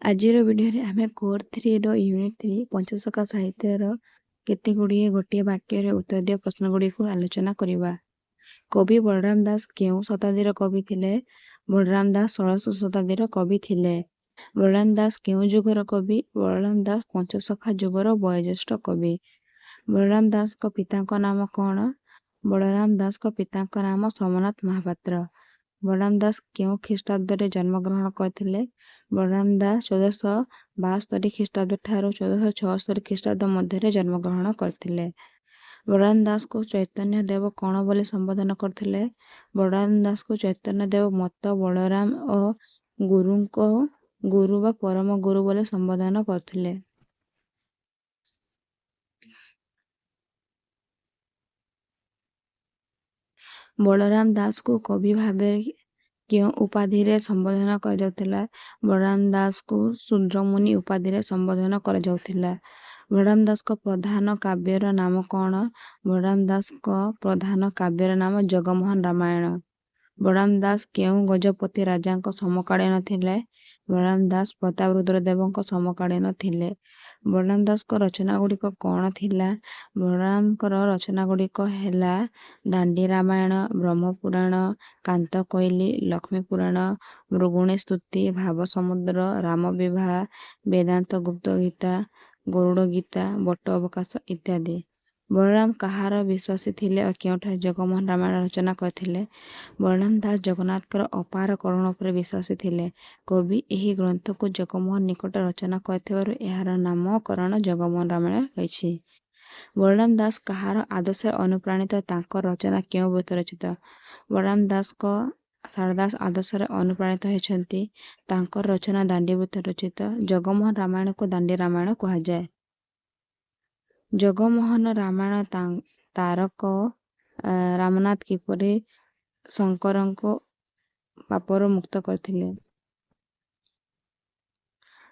ଆଜିର ଭିଡ଼ିଓରେ ଆମେ କୋର୍ 3ର ୟୁନିଟ୍ 3 ପଞ୍ଚସଖା ସାହିତ୍ୟର ଗୋଟିଏ ବାକ୍ୟରେ ଉତ୍ତର ଦିଅ ପ୍ରଶ୍ନଗୁଡ଼ିକୁ ଆଲୋଚନା କରିବା। କବି ବଳରାମ ଦାସ କେଉଁ ଶତାବ୍ଦୀର କବି ଥିଲେ? ବଳରାମ ଦାସ 16ଶ ଶତାବ୍ଦୀର କବି ଥିଲେ। ବଳରାମ ଦାସ କେଉଁ ଯୁଗର କବି? ବଳରାମ ଦାସ ପଞ୍ଚସଖା ଯୁଗର ବୟୋଜ୍ୟେଷ୍ଠ କବି। ବଳରାମ ଦାସଙ୍କ ପିତାଙ୍କ ନାମ କଣ? ବଳରାମ ଦାସଙ୍କ ପିତାଙ୍କ ନାମ ସୋମନାଥ ମହାପାତ୍ର। ବଳରାମ ଦାସ କେଉଁ ଖ୍ରୀଷ୍ଟାବ୍ଦରେ ଜନ୍ମଗ୍ରହଣ କରିଥିଲେ? ବଳରାମ ଦାସ 1472 ଖ୍ରୀଷ୍ଟାବ୍ଦ ଠାରୁ 1476 ଖ୍ରୀଷ୍ଟାବ୍ଦ ମଧ୍ୟରେ ଜନ୍ମଗ୍ରହଣ କରିଥିଲେ। ବଳରାମ ଦାସଙ୍କୁ ଚୈତନ୍ୟ ଦେବ କଣ ବୋଲି ସମ୍ବୋଧନ କରିଥିଲେ? ବଳରାମ ଦାସଙ୍କୁ ଚୈତନ୍ୟ ଦେବ ମତ ବଳରାମ ଓ ଗୁରୁଙ୍କ ଗୁରୁ ବା ପରମ ଗୁରୁ ବୋଲି ସମ୍ବୋଧନ କରୁଥିଲେ। ବଳରାମ ଦାସଙ୍କୁ କବି ଭାବରେ କେଉଁ ଉପାଧିରେ ସମ୍ବୋଧନ କରାଯାଉଥିଲା? ବଳରାମ ଦାସଙ୍କୁ ଶୂଦ୍ରମୁନି ଉପାଧିରେ ସମ୍ବୋଧନ କରାଯାଉଥିଲା। ବଳରାମ ଦାସଙ୍କ ପ୍ରଧାନ କାବ୍ୟର ନାମ କଣ? ବଳରାମ ଦାସଙ୍କ ପ୍ରଧାନ କାବ୍ୟର ନାମ ଜଗମୋହନ ରାମାୟଣ। ବଳରାମ ଦାସ କେଉଁ ଗଜପତି ରାଜାଙ୍କ ସମକାଳୀନ ଥିଲେ? ବଳରାମ ଦାସ ପ୍ରତାପରୁଦ୍ର ଦେବଙ୍କ ସମକାଳୀନ ଥିଲେ। ବଳରାମ ଦାସଙ୍କ ରଚନା ଗୁଡ଼ିକ କଣ ଥିଲା? ବଳରାମଙ୍କର ରଚନା ଗୁଡ଼ିକ ହେଲା ଦାଣ୍ଡି ରାମାୟଣ, ବ୍ରହ୍ମପୁରାଣ, କାନ୍ତକୋଇଲି, ଲକ୍ଷ୍ମୀ ପୁରାଣ, ମୃଗୁଣୀ ସ୍ତୁତି, ଭାବ ସମୁଦ୍ର, ରାମ ବିବାହ, ବେଦାନ୍ତ ଗୁପ୍ତ ଗୀତା, ଗରୁଡ଼ ଗୀତା, ବଟ ଅବକାଶ ଇତ୍ୟାଦି। ବଳରାମ କାହାର ବିଶ୍ୱାସୀ ଥିଲେ ଓ କେଉଁଠାରେ ଜଗମୋହନ ରାମାୟଣ ରଚନା କରିଥିଲେ? ବଳରାମ ଦାସ ଜଗନ୍ନାଥଙ୍କର ଅପାର କରୁଣା ଉପରେ ବିଶ୍ୱାସୀ ଥିଲେ। କବି ଏହି ଗ୍ରନ୍ଥକୁ ଜଗମୋହନ ନିକଟରେ ରଚନା କରିଥିବାରୁ ଏହାର ନାମକରଣ ଜଗମୋହନ ରାମାୟଣ ହୋଇଛି। ବଳରାମ ଦାସ କାହାର ଆଦର୍ଶରେ ଅନୁପ୍ରାଣିତ? ତାଙ୍କ ରଚନା କେଉଁ ବୃତ୍ତ ରଚିତ? ବଳରାମ ଦାସଙ୍କ ଶାରଳା ଦାସ ଆଦର୍ଶରେ ଅନୁପ୍ରାଣିତ ହୋଇଛନ୍ତି। ତାଙ୍କର ରଚନା ଦାଣ୍ଡି ବୃତ୍ତ ରଚିତ। ଜଗମୋହନ ରାମାୟଣକୁ ଦାଣ୍ଡି ରାମାୟଣ କୁହାଯାଏ। ଜଗମୋହନ ରାମାୟଣ ତାରକ ରାମନାଥ କିପରି ଶଙ୍କରଙ୍କୁ ପାପରୁ ମୁକ୍ତ କରିଥିଲେ?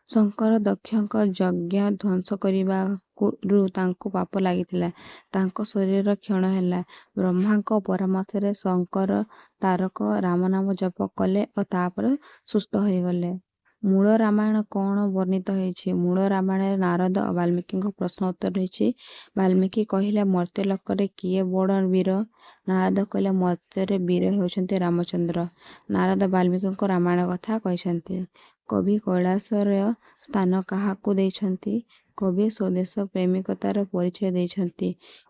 ଶଙ୍କର ଦକ୍ଷଙ୍କ ଯଜ୍ଞ ଧ୍ୱଂସ କରିବାରୁ ତାଙ୍କୁ ପାପ ଲାଗିଥିଲା। ତାଙ୍କ ଶରୀର କ୍ଷଣ ହେଲା। ବ୍ରହ୍ମାଙ୍କ ପରାମର୍ଶରେ ଶଙ୍କର ତାରକ ରାମନାମ ଜପ କଲେ ଓ ତାପରେ ସୁସ୍ଥ ହୋଇଗଲେ। ମୂଳ ରାମାୟଣ କଣ ବର୍ଣ୍ଣିତ ହୋଇଛି? ମୂଳ ରାମାୟଣରେ ନାରଦ ଓ ବାଲ୍ମୀକିଙ୍କ ପ୍ରଶ୍ନ ଉତ୍ତର ରହିଛି। ବାଲ୍ମୀକି କହିଲେ ମର୍ତ୍ତ୍ୟଲୋକରେ କିଏ ବଡ଼ ବୀର? ନାରଦ କହିଲେ ମର୍ତ୍ତ୍ୟରେ ବୀର ହେଉଛନ୍ତି ରାମଚନ୍ଦ୍ର। ନାରଦ ବାଲ୍ମୀକିଙ୍କୁ ରାମାୟଣ କଥା କହିଛନ୍ତି। କବି କୈଳାସର ସ୍ଥାନ କାହାକୁ ଦେଇଛନ୍ତି? କବି ସ୍ୱଦେଶ ପ୍ରେମିକତାର ପରିଚୟ ଦେଇଛନ୍ତି।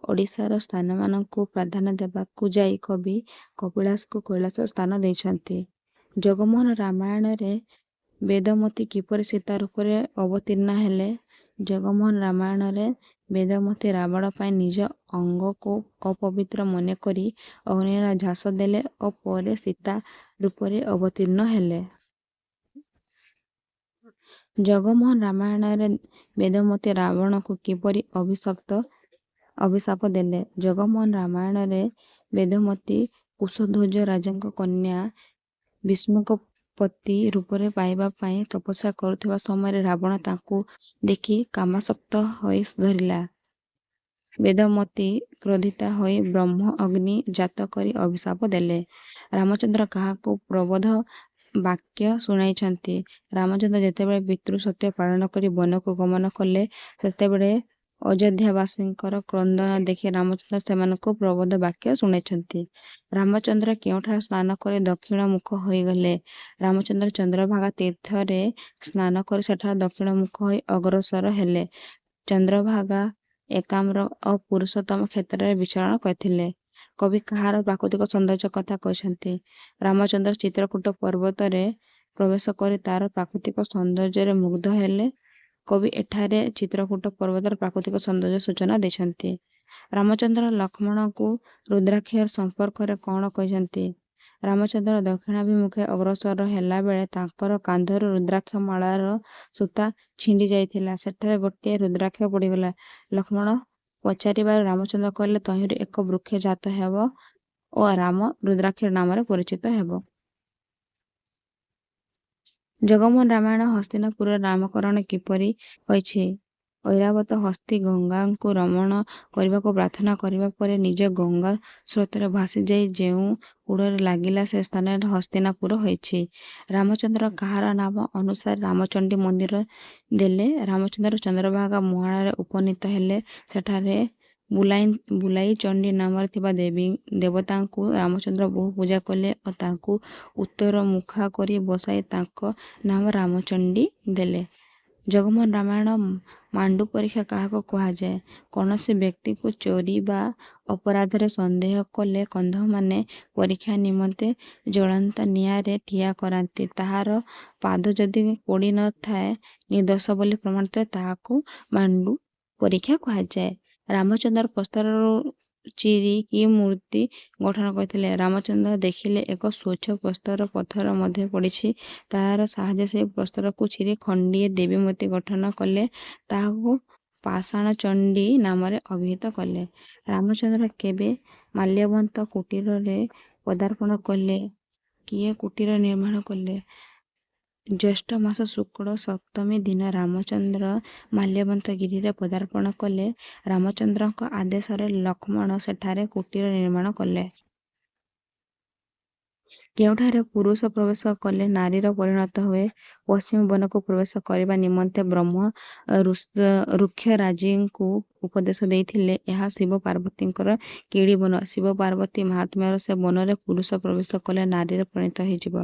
ଓଡ଼ିଶାର ସ୍ଥାନମାନଙ୍କୁ ପ୍ରାଧାନ୍ୟ ଦେବାକୁ ଯାଇ କବି କପିଳାସକୁ କୈଳାସର ସ୍ଥାନ ଦେଇଛନ୍ତି। ଜଗମୋହନ ରାମାୟଣରେ ବେଦମତୀ କିପରି ସୀତା ରୂପରେ ଅବତୀର୍ଣ୍ଣା ହେଲେ? ଜଗମୋହନ ରାମାୟଣରେ ବେଦମତୀ ରାବଣ ପାଇଁ ନିଜ ଅଙ୍ଗକୁ ଅପବିତ୍ର ମନେକରି ଅଗ୍ନିର ଝାସ ଦେଲେ ଓ ପରେ ସୀତା ରୂପରେ ଅବତୀର୍ଣ୍ଣ ହେଲେ। ଜଗମୋହନ ରାମାୟଣରେ ବେଦମତୀ ରାବଣକୁ କିପରି ଅଭିଶାପ ଦେଲେ? ଜଗମୋହନ ରାମାୟଣରେ ବେଦମତୀ କୁଶଧ୍ୱଜ ରାଜାଙ୍କ କନ୍ୟା ବିଷ୍ଣୁଙ୍କ ପତି ରୂପରେ ପାଇବା ପାଇଁ ତପସ୍ୟା କରୁଥିବା ସମୟରେ ରାବଣ ତାଙ୍କୁ ଦେଖି କାମାସକ୍ତ ହୋଇ ଧରିଲା। ବେଦମତୀ କ୍ରୋଧିତା ହୋଇ ବ୍ରହ୍ମ ଅଗ୍ନି ଜାତ କରି ଅଭିଶାପ ଦେଲେ। ରାମଚନ୍ଦ୍ର କାହାକୁ ପ୍ରବୋଧ ବାକ୍ୟ ଶୁଣାଇଛନ୍ତି? ରାମଚନ୍ଦ୍ର ଯେତେବେଳେ ପିତୃ ସତ୍ୟ ପାଳନ କରି ବନକୁ ଗମନ କଲେ ସେତେବେଳେ ଅଯୋଧ୍ୟାବାସୀଙ୍କର କ୍ରନ୍ଦନ ଦେଖି ରାମଚନ୍ଦ୍ର ସେମାନଙ୍କୁ ପ୍ରବୋଧ ବାକ୍ୟ ଶୁଣାଇଛନ୍ତି। ରାମଚନ୍ଦ୍ର କେଉଁଠାରେ ସ୍ନାନ କରି ଦକ୍ଷିଣ ମୁଖ ହୋଇଗଲେ? ରାମଚନ୍ଦ୍ର ଚନ୍ଦ୍ରଭାଗା ତୀର୍ଥରେ ସ୍ନାନ କରି ସେଠାରେ ଦକ୍ଷିଣ ମୁଖ ହୋଇ ଅଗ୍ରସର ହେଲେ। ଚନ୍ଦ୍ରଭାଗା ଏକାମ୍ର ଓ ପୁରୁଷୋତ୍ତମ କ୍ଷେତ୍ରରେ ବିଚରଣ କରିଥିଲେ। କବି କାହାର ପ୍ରାକୃତିକ ସୌନ୍ଦର୍ଯ୍ୟ କଥା କହିଛନ୍ତି? ରାମଚନ୍ଦ୍ର ଚିତ୍ରକୂଟ ପର୍ବତରେ ପ୍ରବେଶ କରି ତାର ପ୍ରାକୃତିକ ସୌନ୍ଦର୍ଯ୍ୟରେ ମୁଗ୍ଧ ହେଲେ। କବି ଏଠାରେ ଚିତ୍ରକୂଟ ପର୍ବତର ପ୍ରାକୃତିକ ସୌନ୍ଦର୍ଯ୍ୟ ସୂଚନା ଦେଇଛନ୍ତି। ରାମଚନ୍ଦ୍ର ଲକ୍ଷ୍ମଣଙ୍କୁ ରୁଦ୍ରାକ୍ଷର ସମ୍ପର୍କରେ କଣ କହିଛନ୍ତି? ରାମଚନ୍ଦ୍ର ଦକ୍ଷିଣାଭିମୁଖେ ଅଗ୍ରସର ହେଲା ବେଳେ ତାଙ୍କର କାନ୍ଧରୁ ରୁଦ୍ରାକ୍ଷ ମାଳାର ସୂତା ଛିଣ୍ଡି ଯାଇଥିଲା। ସେଠାରେ ଗୋଟିଏ ରୁଦ୍ରାକ୍ଷ ପଡ଼ିଗଲା। ଲକ୍ଷ୍ମଣ ପଚାରିବାରୁ ରାମଚନ୍ଦ୍ର କହିଲେ ତହିଁରୁ ଏକ ବୃକ୍ଷ ଜାତ ହେବ ଓ ରାମ ରୁଦ୍ରାକ୍ଷ ନାମରେ ପରିଚିତ ହେବ। ଜଗମୋହନ ରାମାୟଣ ହସ୍ତିନାପୁରର ନାମକରଣ କିପରି ହୋଇଛି? ଐରାବତ ହସ୍ତୀ ଗଙ୍ଗାଙ୍କୁ ରମଣ କରିବାକୁ ପ୍ରାର୍ଥନା କରିବା ପରେ ନିଜ ଗଙ୍ଗା ସ୍ରୋତରେ ଭାସିଯାଇ ଯେଉଁ କୂଳରେ ଲାଗିଲା ସେ ସ୍ଥାନରେ ହସ୍ତିନାପୁର ହୋଇଛି। ରାମଚନ୍ଦ୍ର କାହାର ନାମ ଅନୁସାରେ ରାମଚଣ୍ଡୀ ମନ୍ଦିର ଦେଲେ। ରାମଚନ୍ଦ୍ର ଚନ୍ଦ୍ରଭାଗା ମୁହାଣରେ ଉପନୀତ ହେଲେ। ସେଠାରେ ବୁଲାଇ ଚଣ୍ଡୀ ନାମରେ ଥିବା ଦେବତାଙ୍କୁ ରାମଚନ୍ଦ୍ର ବହୁ ପୂଜା କଲେ ଓ ତାଙ୍କୁ ଉତ୍ତର ମୁଖା କରି ବସାଇ ତାଙ୍କ ନାମ ରାମଚଣ୍ଡୀ ଦେଲେ। ଜଗମୋହନ ରାମାୟଣ ମାଣ୍ଡୁ ପରୀକ୍ଷା କାହାକୁ କୁହାଯାଏ? କୌଣସି ବ୍ୟକ୍ତିକୁ ଚୋରି ବା ଅପରାଧରେ ସନ୍ଦେହ କଲେ କନ୍ଧମାନେ ପରୀକ୍ଷା ନିମନ୍ତେ ଜଳନ୍ତା ନିଆଁରେ ଠିଆ କରାନ୍ତି। ତାହାର ପାଦ ଯଦି ପୋଡ଼ି ନଥାଏ ନିର୍ଦ୍ଦୋଷ ବୋଲି ପ୍ରମାଣିତ ହୁଏ ତାହାକୁ ମାଣ୍ଡୁ ପରୀକ୍ଷା କୁହାଯାଏ। ରାମଚନ୍ଦ୍ର ପ୍ରସ୍ତରରୁ ଚିରି କି ମୂର୍ତ୍ତି ଗଠନ କରିଥିଲେ? ରାମଚନ୍ଦ୍ର ଦେଖିଲେ ଏକ ସ୍ୱଚ୍ଛ ପ୍ରସ୍ତର ପଥର ମଧ୍ୟ ପଡ଼ିଛି। ତାହାର ସାହାଯ୍ୟରେ ସେହି ପ୍ରସ୍ତରକୁ ଚିରି ଖଣ୍ଡିଏ ଦେବୀ ମୂର୍ତ୍ତି ଗଠନ କଲେ। ତାହାକୁ ପାଷାଣ ଚଣ୍ଡୀ ନାମରେ ଅଭିହିତ କଲେ। ରାମଚନ୍ଦ୍ର କେବେ ମାଲ୍ୟବନ୍ତ କୁଟୀରରେ ପଦାର୍ପଣ କଲେ? କିଏ କୁଟୀର ନିର୍ମାଣ କଲେ? ଜ୍ୟେଷ୍ଠ ମାସ ଶୁକ୍ଳ ସପ୍ତମୀ ଦିନ ରାମଚନ୍ଦ୍ର ମାଲ୍ୟବନ୍ତଗିରିରେ ପଦାର୍ପଣ କଲେ। ରାମଚନ୍ଦ୍ରଙ୍କ ଆଦେଶରେ ଲକ୍ଷ୍ମଣ ସେଠାରେ କୁଟୀର ନିର୍ମାଣ କଲେ। କେଉଁଠାରେ ପୁରୁଷ ପ୍ରବେଶ କଲେ ନାରୀର ପରିଣତ ହୁଏ? ପଶ୍ଚିମ ବନକୁ ପ୍ରବେଶ କରିବା ନିମନ୍ତେ ବ୍ରହ୍ମ ରୁକ୍ଷରାଜିଙ୍କୁ ଉପଦେଶ ଦେଇଥିଲେ। ଏହା ଶିବ ପାର୍ବତୀଙ୍କର କିଳି ବନ। ଶିବ ପାର୍ବତୀ ମହାତ୍ମ୍ୟର ସେ ବନରେ ପୁରୁଷ ପ୍ରବେଶ କଲେ ନାରୀରେ ପରିଣତ ହୋଇଯିବ।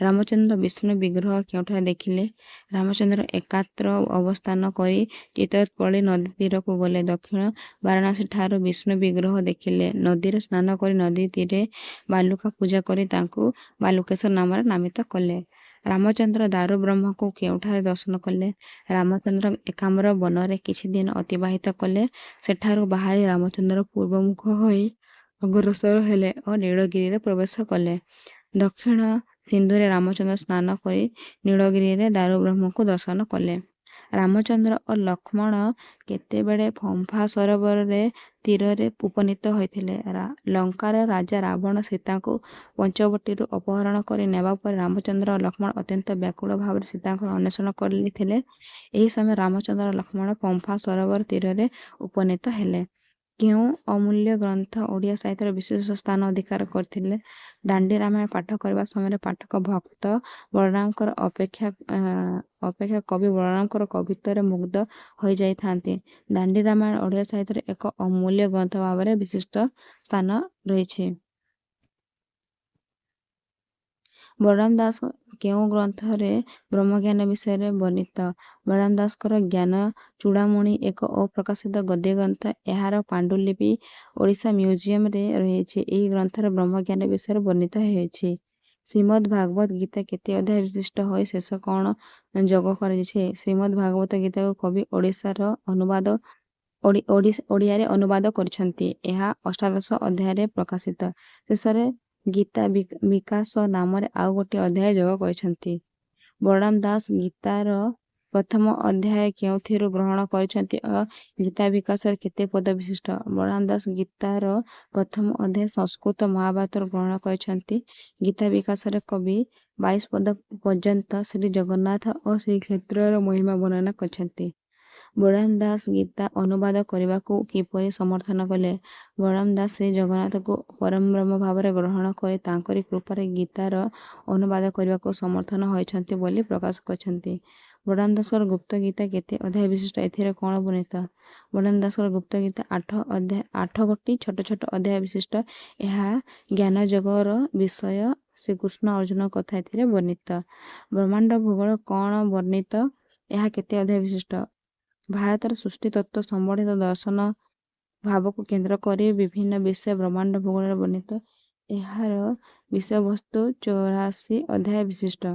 ରାମଚନ୍ଦ୍ର ବିଷ୍ଣୁ ବିଗ୍ରହ କେଉଁଠାରେ ଦେଖିଲେ? ରାମଚନ୍ଦ୍ର ଏକାତ୍ର ଅବସ୍ଥାନ କରି ଚିତ୍ତୋତ୍ପଳୀ ନଦୀ ତୀରକୁ ଗଲେ। ଦକ୍ଷିଣ ବାରାଣସୀ ଠାରୁ ବିଷ୍ଣୁ ବିଗ୍ରହ ଦେଖିଲେ। ନଦୀରେ ସ୍ନାନ କରି ନଦୀ ତୀରେ ବାଲୁକା ପୂଜା କରି ତାଙ୍କୁ ବାଲୁକେଶ୍ୱର ନାମରେ ନାମିତ କଲେ। ରାମଚନ୍ଦ୍ର ଦାରୁ ବ୍ରହ୍ମକୁ କେଉଁଠାରେ ଦର୍ଶନ କଲେ? ରାମଚନ୍ଦ୍ର ଏକାମ୍ର ବନରେ କିଛି ଦିନ ଅତିବାହିତ କଲେ। ସେଠାରୁ ବାହାରି ରାମଚନ୍ଦ୍ର ପୂର୍ବମୁଖ ହୋଇ ଅଗ୍ରସର ହେଲେ ଓ ନୀଳଗିରିରେ ପ୍ରବେଶ କଲେ। ଦକ୍ଷିଣ ସିନ୍ଧୁରେ ରାମଚନ୍ଦ୍ର ସ୍ନାନ କରି ନୀଳଗିରିରେ ଦାରୁବ୍ରହ୍ମଙ୍କୁ ଦର୍ଶନ କଲେ। ରାମଚନ୍ଦ୍ର ଓ ଲକ୍ଷ୍ମଣ କେତେବେଳେ ଫମ୍ପା ସରୋବରରେ ତୀରରେ ଉପନୀତ ହୋଇଥିଲେ? ଲଙ୍କାର ରାଜା ରାବଣ ସୀତାଙ୍କୁ ପଞ୍ଚବଟୀରୁ ଅପହରଣ କରି ନେବା ପରେ ରାମଚନ୍ଦ୍ର ଓ ଲକ୍ଷ୍ମଣ ଅତ୍ୟନ୍ତ ବ୍ୟାକୁଳ ଭାବରେ ସୀତାଙ୍କର ଅନ୍ୱେଷଣ କରିଥିଲେ। ଏହି ସମୟରେ ରାମଚନ୍ଦ୍ର ଓ ଲକ୍ଷ୍ମଣ ଫମ୍ପା ସରୋବର ତୀରରେ ଉପନୀତ ହେଲେ। କେଉଁ ଅମୂଲ୍ୟ ଗ୍ରନ୍ଥ ଓଡ଼ିଆ ସାହିତ୍ୟର ବିଶେଷ ସ୍ଥାନ ଅଧିକାର କରିଥିଲେ? ଦାଣ୍ଡି ରାମାୟଣ ପାଠ କରିବା ସମୟରେ ପାଠକ ଭକ୍ତ ବଳରାମଙ୍କର ଅପେକ୍ଷା କବି ବଳରାମଙ୍କର କବିତ୍ୱରେ ମୁଗ୍ଧ ହୋଇଯାଇଥାନ୍ତି। ଦାଣ୍ଡି ରାମାୟଣ ଓଡ଼ିଆ ସାହିତ୍ୟର ଏକ ଅମୂଲ୍ୟ ଗ୍ରନ୍ଥ ଭାବରେ ବିଶିଷ୍ଟ ସ୍ଥାନ ରହିଛି। ବଳରାମ ଦାସ କେଉଁ ଗ୍ରନ୍ଥରେ ବ୍ରହ୍ମଜ୍ଞାନ ବିଷୟରେ ବର୍ଣ୍ଣିତ? ବଳରାମ ଦାସଙ୍କର ଜ୍ଞାନ ଚୂଡ଼ାମଣି ଏକ ଅପ୍ରକାଶିତ ଗଦ୍ୟ ଗ୍ରନ୍ଥ। ଏହାର ପାଣ୍ଡୁଲିପି ଓଡ଼ିଶା ମ୍ୟୁଜିୟମରେ ରହିଛି। ଏହି ଗ୍ରନ୍ଥରେ ବ୍ରହ୍ମଜ୍ଞାନ ବିଷୟରେ ବର୍ଣ୍ଣିତ ହୋଇଛି। ଶ୍ରୀମଦ୍ ଭାଗବତ ଗୀତା କେତେ ଅଧ୍ୟାୟ ବିଶିଷ୍ଟ ହୋଇ ଶେଷ କ'ଣ ଯୋଗ କରାଯାଇଛି? ଶ୍ରୀମଦ୍ ଭାଗବତ ଗୀତାକୁ କବି ଓଡ଼ିଆରେ ଅନୁବାଦ କରିଛନ୍ତି। ଏହା ଅଷ୍ଟାଦଶ ଅଧ୍ୟାୟରେ ପ୍ରକାଶିତ। ଶେଷରେ ଗୀତା ବିକାଶ ନାମରେ ଆଉ ଗୋଟିଏ ଅଧ୍ୟାୟ ଯୋଗ କରିଛନ୍ତି। ବଳରାମ ଦାସ ଗୀତାର ପ୍ରଥମ ଅଧ୍ୟାୟ କେଉଁଥିରୁ ଗ୍ରହଣ କରିଛନ୍ତି ଓ ଗୀତା ବିକାଶରେ କେତେ ପଦ ବିଶିଷ୍ଟ? ବଳରାମ ଦାସ ଗୀତାର ପ୍ରଥମ ଅଧ୍ୟାୟ ସଂସ୍କୃତ ମହାଭାରତରୁ ଗ୍ରହଣ କରିଛନ୍ତି। ଗୀତା ବିକାଶରେ କବି 22 ପଦ ପର୍ଯ୍ୟନ୍ତ ଶ୍ରୀ ଜଗନ୍ନାଥ ଓ ଶ୍ରୀକ୍ଷେତ୍ରର ମହିମା ବର୍ଣ୍ଣନା କରିଛନ୍ତି। ବଳରାମ ଦାସ ଗୀତା ଅନୁବାଦ କରିବାକୁ କିପରି ସମର୍ଥନ କଲେ? ବଳରାମ ଦାସ ଶ୍ରୀ ଜଗନ୍ନାଥଙ୍କୁ ପରଂବ୍ରହ୍ମ ଭାବରେ ଗ୍ରହଣ କରି ତାଙ୍କରି କୃପାରେ ଗୀତାର ଅନୁବାଦ କରିବାକୁ ସମର୍ଥନ ହୋଇଛନ୍ତି ବୋଲି ପ୍ରକାଶ କରିଛନ୍ତି। ବଳରାମ ଦାସଙ୍କର ଗୁପ୍ତ ଗୀତା କେତେ ଅଧ୍ୟାୟ ବିଶିଷ୍ଟ? ଏଥିରେ କ'ଣ ବର୍ଣ୍ଣିତ? ବଳରାମ ଦାସଙ୍କର ଗୁପ୍ତ ଗୀତା 8ଗୋଟି ଛୋଟ ଛୋଟ ଅଧ୍ୟାୟ ବିଶିଷ୍ଟ। ଏହା ଜ୍ଞାନଯୋଗର ବିଷୟ। ଶ୍ରୀକୃଷ୍ଣ ଅର୍ଜୁନଙ୍କ କଥା ଏଥିରେ ବର୍ଣ୍ଣିତ। ବ୍ରହ୍ମାଣ୍ଡ ଭୂଗୋଳ କ'ଣ ବର୍ଣ୍ଣିତ? ଏହା କେତେ ଅଧ୍ୟାୟ ବିଶିଷ୍ଟ? ଭାରତର ସୃଷ୍ଟି ତତ୍ତ୍ୱ ସମ୍ବଳିତ ଦର୍ଶନ ଭାବକୁ କେନ୍ଦ୍ର କରି ବିଭିନ୍ନ ବିଷୟ ବ୍ରହ୍ମାଣ୍ଡ ଭୂଗୋଳରେ ବର୍ଣ୍ଣିତ। ଏହାର ବିଷୟବସ୍ତୁ 84 ଅଧ୍ୟାୟ ବିଶିଷ୍ଟ।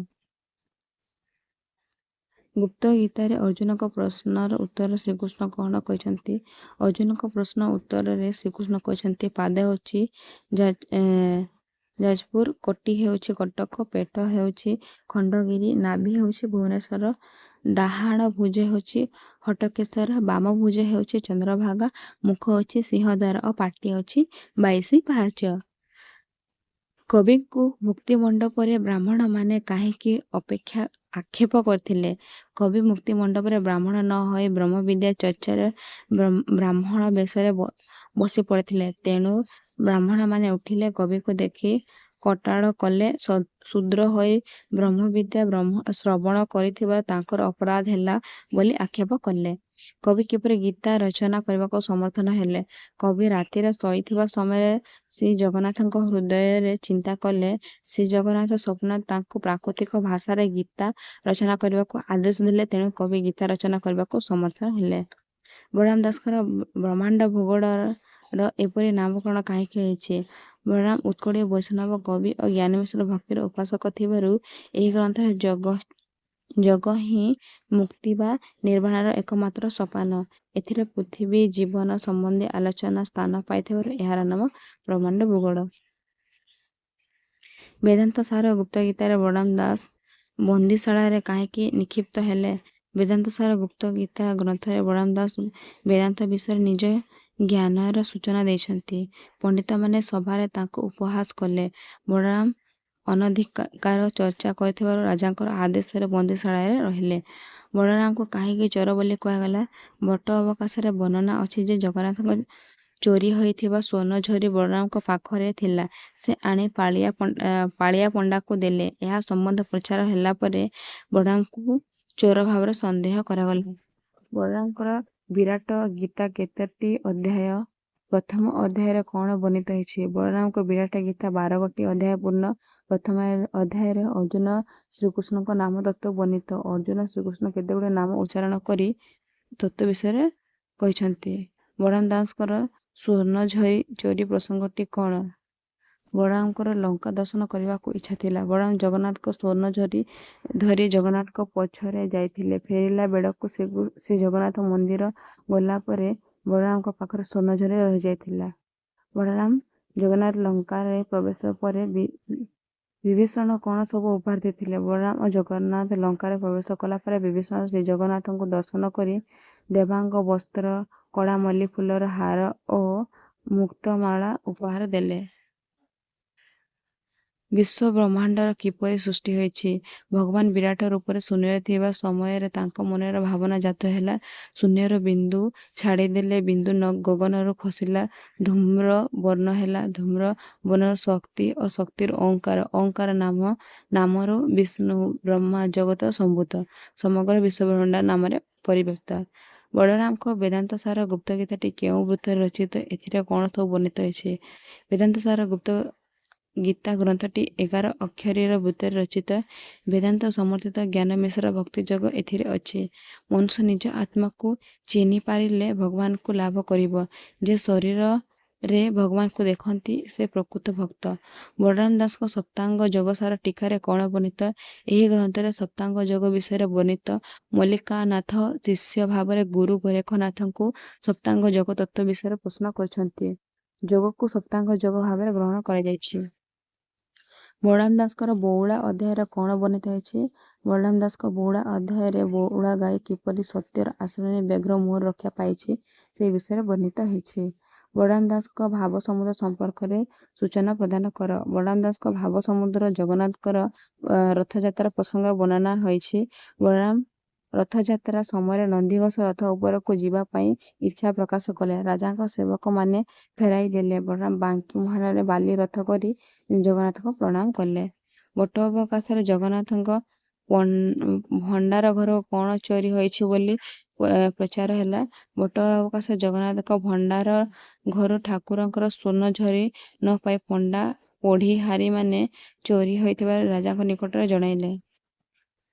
ଗୁପ୍ତ ଗୀତାରେ ଅର୍ଜୁନଙ୍କ ପ୍ରଶ୍ନର ଉତ୍ତର ଶ୍ରୀକୃଷ୍ଣ କ'ଣ କହିଛନ୍ତି? ଅର୍ଜୁନଙ୍କ ପ୍ରଶ୍ନ ଉତ୍ତରରେ ଶ୍ରୀକୃଷ୍ଣ କହିଛନ୍ତି, ପାଦ ହେଉଛି ଯାଜପୁର, କୋଟି ହେଉଛି କଟକ, ପେଟ ହେଉଛି ଖଣ୍ଡଗିରି, ନାଭି ହେଉଛି ଭୁବନେଶ୍ୱର, ଡାହାଣ ଭୁଜ ହେଉଛି ହଟକେଶ୍ୱର, ବାମ ଭୁଜ ହେଉଛି ଚନ୍ଦ୍ରଭାଗା, ମୁଖ ହେଉଛି ସିଂହଦ୍ୱାର ଓ ପାଟି ହେଉଛି 22 ପାହାଚ। କବିଙ୍କୁ ମୁକ୍ତି ମଣ୍ଡପରେ ବ୍ରାହ୍ମଣମାନେ କାହିଁକି ଆକ୍ଷେପ କରିଥିଲେ। କବି ମୁକ୍ତି ମଣ୍ଡପରେ ବ୍ରାହ୍ମଣ ନ ହୋଇ ବ୍ରହ୍ମବିଦ୍ୟା ଚର୍ଚ୍ଚାରେ ବ୍ରାହ୍ମଣ ବେଶରେ ବସି ପଡ଼ିଥିଲେ। ତେଣୁ ବ୍ରାହ୍ମଣମାନେ ଉଠିଲେ, କବିକୁ ଦେଖି କଟାଳ କଲେ। ଶୂଦ୍ର ହୋଇ ବ୍ରହ୍ମବିଦ୍ୟା ଶ୍ରବଣ କରିଥିବା ତାଙ୍କର ଅପରାଧ ହେଲା ବୋଲି ଆକ୍ଷେପ କଲେ। କବି କିପରି ଗୀତା ରଚନା କରିବାକୁ ସମର୍ଥ ହେଲେ? କବି ରାତିରେ ଶୋଇଥିବା ସମୟରେ ଶ୍ରୀ ଜଗନ୍ନାଥଙ୍କ ହୃଦୟରେ ଚିନ୍ତା କଲେ। ଶ୍ରୀ ଜଗନ୍ନାଥ ସ୍ୱପ୍ନ ତାଙ୍କୁ ପ୍ରାକୃତିକ ଭାଷାରେ ଗୀତା ରଚନା କରିବାକୁ ଆଦେଶ ଦେଲେ। ତେଣୁ କବି ଗୀତା ରଚନା କରିବାକୁ ସମର୍ଥ ହେଲେ। ବଳରାମ ଦାସଙ୍କର ବ୍ରହ୍ମାଣ୍ଡ ଭୂଗୋଳର ଏପରି ନାମକରଣ କାହିଁକି ହେଇଛି? ବଳରାମ ଉତ୍କଳୀୟ ବୈଷ୍ଣବ କବି ଓ ଜ୍ଞାନମିଶ୍ର ଭକ୍ତିର ଉପାସକ ଥିବାରୁ ଏହି ଗ୍ରନ୍ଥରେ ଯୋଗ ହିଁ ମୁକ୍ତି ବା ନିର୍ବାଣର ଏକମାତ୍ର ସୋପାନ। ଏଥିରେ ପୃଥିବୀ ଜୀବନ ସମ୍ବନ୍ଧୀ ଆଲୋଚନା ସ୍ଥାନ ପାଇଥିବାରୁ ଏହାର ନାମ ବ୍ରହ୍ମାଣ୍ଡ ଭୂଗୋଳ। ବେଦାନ୍ତ ସାର ଗୁପ୍ତ ଗୀତାରେ ବଳରାମ ଦାସ ବନ୍ଦୀଶାଳାରେ କାହିଁକି ନିକ୍ଷିପ୍ତ ହେଲେ? ବେଦାନ୍ତ ସାର ଗୁପ୍ତ ଗୀତା ଗ୍ରନ୍ଥରେ ବଳରାମ ଦାସ ବେଦାନ୍ତ ବିଷୟରେ ନିଜ ଜ୍ଞାନର ସୂଚନା ଦେଇଛନ୍ତି। ପଣ୍ଡିତମାନେ ସଭାରେ ତାଙ୍କୁ ଉପହାସ କଲେ। ବଳରାମ ଅନଧିକାର ଚର୍ଚ୍ଚା କରିଥିବାରୁ ରାଜାଙ୍କର ଆଦେଶରେ ବନ୍ଦୀଶାଳାରେ ରହିଲେ। ବଳରାମଙ୍କୁ କାହିଁକି ଚୋର ବୋଲି କୁହାଗଲା? ବଟ ଅବକାଶରେ ବର୍ଣ୍ଣନା ଅଛି ଯେ ଜଗନ୍ନାଥଙ୍କ ଚୋରି ହୋଇଥିବା ସ୍ୱର୍ଣ୍ଣ ଝରି ବଳରାମଙ୍କ ପାଖରେ ଥିଲା। ସେ ଆଣି ପାଳିଆ ପଣ୍ଡାକୁ ଦେଲେ। ଏହା ସମ୍ବନ୍ଧ ପ୍ରଚାର ହେଲା ପରେ ବଳରାମଙ୍କୁ ଚୋର ଭାବରେ ସନ୍ଦେହ କରାଗଲା। ବଳରାମଙ୍କର ବିରାଟ ଗୀତା କେତୋଟି ଅଧ୍ୟାୟ? ପ୍ରଥମ ଅଧ୍ୟାୟରେ କ'ଣ ବର୍ଣ୍ଣିତ ହୋଇଛି? ବଳରାମଙ୍କ ବିରାଟ ଗୀତା 12ଗୋଟି ଅଧ୍ୟାୟ ପୂର୍ଣ୍ଣ। ପ୍ରଥମ ଅଧ୍ୟାୟରେ ଅର୍ଜୁନ ଶ୍ରୀକୃଷ୍ଣଙ୍କ ନାମ ତତ୍ତ୍ୱ ବର୍ଣ୍ଣିତ। ଅର୍ଜୁନ ଶ୍ରୀକୃଷ୍ଣ କେତେଗୁଡ଼ିଏ ନାମ ଉଚ୍ଚାରଣ କରି ତତ୍ତ୍ୱ ବିଷୟରେ କହିଛନ୍ତି। ବଳରାମ ଦାସଙ୍କର ସ୍ୱର୍ଣ୍ଣ ଚୋରି ପ୍ରସଙ୍ଗଟି କ'ଣ? ବଳରାମଙ୍କର ଲଙ୍କା ଦର୍ଶନ କରିବାକୁ ଇଚ୍ଛା ଥିଲା। ବଳରାମ ଜଗନ୍ନାଥଙ୍କ ସ୍ୱର୍ଣ୍ଣ ଧରି ଜଗନ୍ନାଥଙ୍କ ପଛରେ ଯାଇଥିଲେ। ଫେରିଲା ବେଳକୁ ଶ୍ରୀ ଜଗନ୍ନାଥ ମନ୍ଦିର ଗଲା ପରେ ବଳରାମଙ୍କ ପାଖରେ ସ୍ୱର୍ଣ୍ଣ ଝରି ରହିଯାଇଥିଲା। ବଳରାମ ଜଗନ୍ନାଥ ଲଙ୍କାରେ ପ୍ରବେଶ ପରେ ବିଭୀଷଣ କ'ଣ ସବୁ ଉପହାର ଦେଇଥିଲେ? ବଳରାମ ଓ ଜଗନ୍ନାଥ ଲଙ୍କାରେ ପ୍ରବେଶ କଲା ପରେ ବିଭୀଷଣ ଶ୍ରୀଜଗନ୍ନାଥଙ୍କୁ ଦର୍ଶନ କରି ଦେବାଙ୍ଗ ବସ୍ତ୍ର, କଳା ମଲ୍ଲି ଫୁଲର ହାର ଓ ମୁକ୍ତମାଳା ଉପହାର ଦେଲେ। ବିଶ୍ୱ ବ୍ରହ୍ମାଣ୍ଡର କିପରି ସୃଷ୍ଟି ହୋଇଛି? ଭଗବାନ ବିରାଟ ରୂପରେ ଶୂନ୍ୟରେ ଥିବା ସମୟରେ ତାଙ୍କ ମନରେ ଭାବନା ଜାତ ହେଲା। ଶୂନ୍ୟରୁ ବିନ୍ଦୁ ଛାଡ଼ିଦେଲେ ବିନ୍ଦୁ ଗଗନରୁ ଖସିଲା। ଧୂମ୍ର ବର୍ଣ୍ଣ ହେଲା। ଧୂମ୍ର ବର୍ଣ୍ଣରୁ ଶକ୍ତି ଓ ଶକ୍ତିରୁ ଓଁକାର। ଓଁକାର ନାମରୁ ବିଷ୍ଣୁ ବ୍ରହ୍ମା ଜଗତ ସମ୍ଭୂତ। ସମଗ୍ର ବିଶ୍ୱବ୍ରହ୍ମାଣ୍ଡ ନାମରେ ପରିବ୍ୟାପ୍ତ। ବଳରାମଙ୍କ ବେଦାନ୍ତ ସାର ଗୁପ୍ତ ଗୀତାଟି କେଉଁ ବୃତ୍ତରେ ରଚିତ? ଏଥିରେ କ'ଣ ସବୁ ବର୍ଣ୍ଣିତ ହୋଇଛି? ବେଦାନ୍ତ ସାର ଗୁପ୍ତ ଗୀତା ଗ୍ରନ୍ଥଟି 11 ଅକ୍ଷରୀର ବୃତ୍ତରେ ରଚିତ। ବେଦାନ୍ତ ସମର୍ଥିତ ଜ୍ଞାନ ମିଶ୍ର ଭକ୍ତି ଯୋଗ ଏଥିରେ ଅଛି। ମନୁଷ୍ୟ ନିଜ ଆତ୍ମାକୁ ଚିହ୍ନି ପାରିଲେ ଭଗବାନଙ୍କୁ ଲାଭ କରିବ। ଯେ ଶରୀରରେ ଭଗବାନଙ୍କୁ ଦେଖନ୍ତି ସେ ପ୍ରକୃତ ଭକ୍ତ। ବଳରାମ ଦାସଙ୍କ ସପ୍ତାଙ୍ଗ ଯୋଗ ସାର ଟୀକାରେ କ'ଣ ବର୍ଣ୍ଣିତ? ଏହି ଗ୍ରନ୍ଥରେ ସପ୍ତାଙ୍ଗ ଯୋଗ ବିଷୟରେ ବର୍ଣ୍ଣିତ। ମଲ୍ଲିକାନାଥ ଶିଷ୍ୟ ଭାବରେ ଗୁରୁ ଗୋରେଖନାଥଙ୍କୁ ସପ୍ତାଙ୍ଗ ଯୋଗ ତତ୍ତ୍ୱ ବିଷୟରେ ପ୍ରଶ୍ନ କରିଛନ୍ତି। ଯୋଗକୁ ସପ୍ତାଙ୍ଗ ଯୋଗ ଭାବରେ ଗ୍ରହଣ କରାଯାଇଛି। ବଳରାମ ଦାସଙ୍କର ବଉଳା ଅଧ୍ୟାୟରେ କ'ଣ ବର୍ଣ୍ଣିତ ହୋଇଛି? ବଳରାମ ଦାସଙ୍କ ବଉଳା ଅଧ୍ୟାୟରେ ବଉଳା ଗାଈ କିପରି ସତ୍ୟର ଆଶ୍ରୟ ନେଇ ବ୍ୟାଘ୍ର ମୁହଁରୁ ରକ୍ଷା ପାଇଛି ସେ ବିଷୟରେ ବର୍ଣ୍ଣିତ ହୋଇଛି। ବଳରାମ ଦାସଙ୍କ ଭାବ ସମୁଦ୍ର ସମ୍ପର୍କରେ ସୂଚନା ପ୍ରଦାନ କର। ବଳରାମ ଦାସଙ୍କ ଭାବ ସମୁଦ୍ର ଜଗନ୍ନାଥଙ୍କର ରଥଯାତ୍ରା ପ୍ରସଙ୍ଗରେ ବର୍ଣ୍ଣନା ହୋଇଛି। ବଳରାମ ରଥଯାତ୍ରା ସମୟରେ ନନ୍ଦିଘୋଷ ରଥ ଉପରକୁ ଯିବା ପାଇଁ ଇଚ୍ଛା ପ୍ରକାଶ କଲେ। ରାଜାଙ୍କ ସେବକମାନେ ଫେରାଇ ଦେଲେ। ବଳରାମ ବାଙ୍କି ମୁହାଣରେ ବାଲି ରଥ କରି ଜଗନ୍ନାଥଙ୍କୁ ପ୍ରଣାମ କଲେ। ବଟ ଅବକାଶରେ ଜଗନ୍ନାଥଙ୍କ ଭଣ୍ଡାର ଘର କ'ଣ ଚୋରି ହୋଇଛି ବୋଲି ପ୍ରଚାର ହେଲା। ବଟ ଅବକାଶରେ ଜଗନ୍ନାଥଙ୍କ ଭଣ୍ଡାର ଘରୁ ଠାକୁରଙ୍କର ସ୍ୱର୍ଣ୍ଣ ଝରି ନ ପାଇ ପଣ୍ଡା ପଢ଼ିହାରୀମାନେ ଚୋରି ହୋଇଥିବାର ରାଜାଙ୍କ ନିକଟରେ ଜଣାଇଲେ।